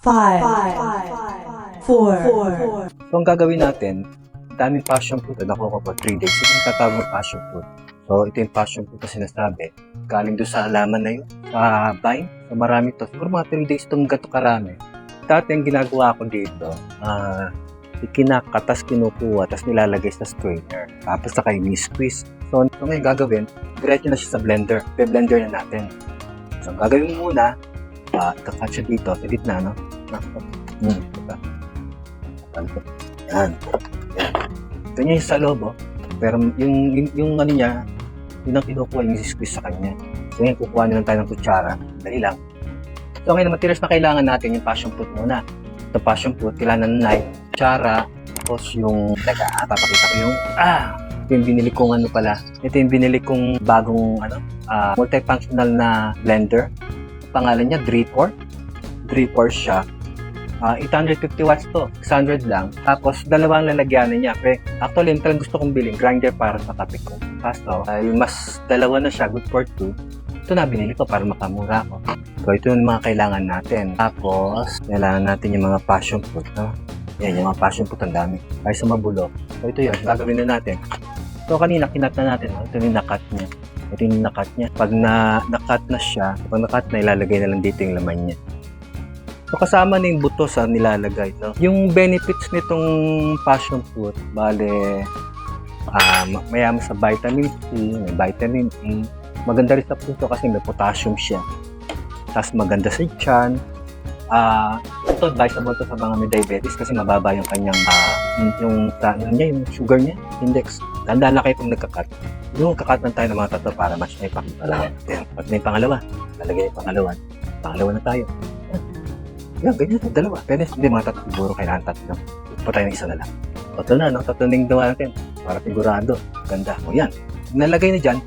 5, 4, So, ang gagawin natin, daming passion fruit na nakuha ko po 3 days. Ito yung tatawag ng passion fruit. So, ito yung passion fruit na sinasabi. Galing doon sa halaman na yun, sa vine. So, marami to. Siguro mga 3 days itong gato karami. Dati ang ginagawa ko dito, kinakatas, kinukuha, tapos nilalagay sa strainer. Tapos saka i-squeeze. So, ngayon gagawin, diretso na siya sa blender. Be-blender na natin. So, ang gagawin muna, kakat siya dito, sa gitna, no? Diba? Yan. Ito niya yung sa loob, oh. Pero yung ano niya, yun ang kinukuha, yung squeeze sa kanya. So, ngayon, kukuha na lang tayo ng kutsara. Dali lang. So, ngayon, materials na kailangan natin, yung passion fruit muna. Ito passion fruit, kailangan ng knife, kutsara, tapos yung, papakita ko yung, ito yung binili kong ano pala. Ito yung binili kong bagong, multifunctional na blender. Pangalan niya, Dripor. Dripor siya. 850 watts to, 600 lang. Tapos, dalawang lalagyanan niya. Actually, yung talagang gusto kong bilhin, grinder para sa kape ko. Kaso, mas dalawa na siya, good for 2. Ito na, binili ko para makamura ko. So, ito yung mga kailangan natin. Tapos, kailangan natin yung mga passion fruit, no? Yan, yung mga passion fruit, ang dami. Ay sa mabulok. So, ito yun, gagawin na natin. So, kanina, kinat na natin. Ito yung nakat niya. Ito yung nakat niya. Pag nakat na siya, pag nakat na, ilalagay na lang dito yung laman niya. So, kasama na yung buto sa nilalagay. No? Yung benefits nitong passion fruit, bale, mayaman sa vitamin C, may vitamin E. Maganda rin sa puso kasi may potassium siya. Tapos maganda sa tiyan. Ito, advisable to sa mga may diabetes kasi mababa yung kanyang, yung sugar niya, index. Tanda na kayo kung nagkakat. Yung kakat lang tayo ng mga tatlo para match na ipakita lang. Pag may pangalawa, lalagay yung pangalawa. Pangalawa na tayo. Yan, ganyan, dalawa. Pwede, hindi mga tatlo, siguro kailangan tatlo. Pa tayo ng isa na lang. Tatlo na, no? Tatlo na yung gawa natin. Para sigurado. Ganda. O yan. Nalagay na dyan.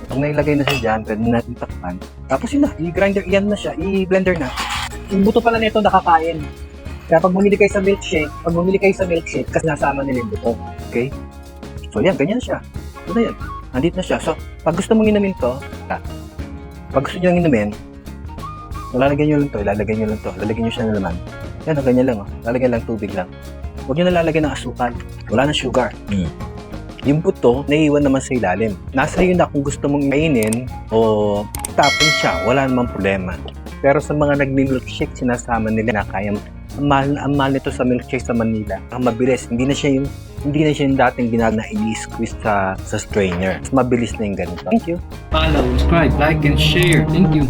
Pag nailagay na siya dyan, pwede natin takpan. Tapos yun na, i-grinder, yan na siya, i-blender na. Yung buto pala nito nakakain. Kaya pag bumili kayo sa milkshake, kasi nasama nila yung buto. Okay? So yan, ganyan na siya. Ito na yan. Nandito na siya. So, pag gusto mong inumin to, pag gusto nyo inumin, lalagyan nyo lang to, lalagyan nyo siya ng laman. Yan, ganyan lang. Lalagyan lang tubig lang. Huwag nyo na lalagyan ng asukal. Wala na sugar. Yung buto, naiiwan naman sa ilalim. Nasa iyo na kung gusto mong kainin o tapon siya, wala namang problema. Pero sa mga nagmi-milkshake, sinasama nila na kaya ang mahal nito sa milkshake sa Manila. Ang mabilis, hindi na siya yung dating ginagawa na i-squeeze sa strainer. Mabilis na yung ganito. Thank you. Follow, subscribe, like, and share. Thank you.